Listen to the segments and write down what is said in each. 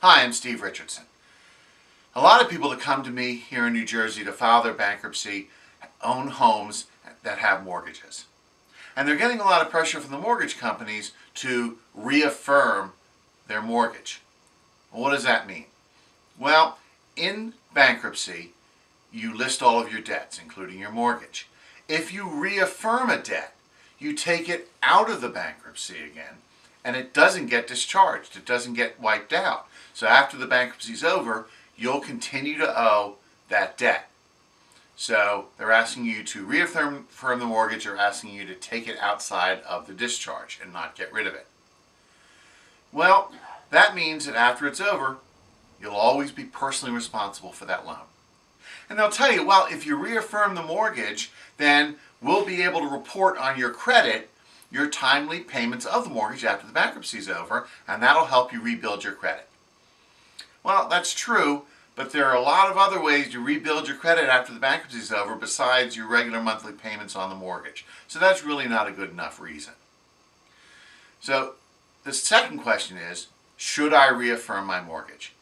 Hi, I'm Steve Richardson. A lot of people that come to me here in New Jersey to file their bankruptcy own homes that have mortgages. And they're getting a lot of pressure from the mortgage companies to reaffirm their mortgage. Well, what does that mean? Well, in bankruptcy, you list all of your debts, including your mortgage. If you reaffirm a debt, you take it out of the bankruptcy again, and it doesn't get discharged. It doesn't get wiped out. So after the bankruptcy is over, you'll continue to owe that debt. So they're asking you to reaffirm the mortgage, or asking you to take it outside of the discharge and not get rid of it. Well, that means that after it's over, you'll always be personally responsible for that loan. And they'll tell you, well, if you reaffirm the mortgage, then we'll be able to report on your credit your timely payments of the mortgage after the bankruptcy is over, and that'll help you rebuild your credit. Well, that's true, but there are a lot of other ways to rebuild your credit after the bankruptcy is over besides your regular monthly payments on the mortgage. So that's really not a good enough reason. So the second question is, should I reaffirm my mortgage?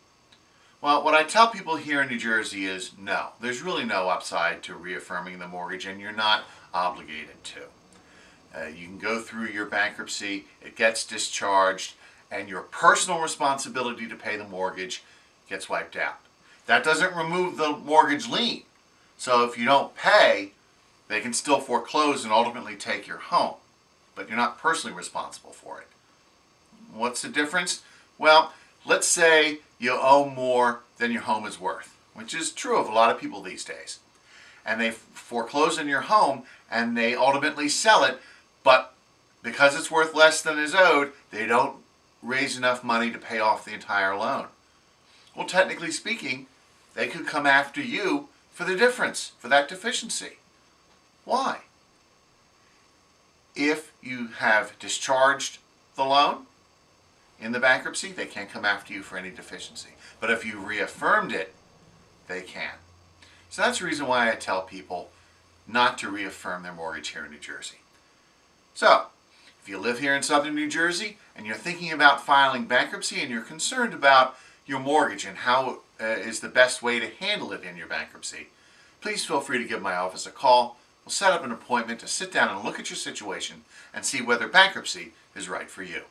Well, what I tell people here in New Jersey is no. There's really no upside to reaffirming the mortgage, and you're not obligated to. You can go through your bankruptcy, it gets discharged, and your personal responsibility to pay the mortgage gets wiped out. That doesn't remove the mortgage lien. So if you don't pay, they can still foreclose and ultimately take your home, but you're not personally responsible for it. What's the difference? Well, let's say you owe more than your home is worth, which is true of a lot of people these days. And they foreclose on your home and they ultimately sell it, but because it's worth less than is owed, they don't raise enough money to pay off the entire loan. Well, technically speaking, they could come after you for the difference, for that deficiency. Why? If you have discharged the loan in the bankruptcy, they can't come after you for any deficiency. But if you reaffirmed it, they can. So that's the reason why I tell people not to reaffirm their mortgage here in New Jersey. So, if you live here in southern New Jersey and you're thinking about filing bankruptcy and you're concerned about your mortgage and how is the best way to handle it in your bankruptcy, please feel free to give my office a call. We'll set up an appointment to sit down and look at your situation and see whether bankruptcy is right for you.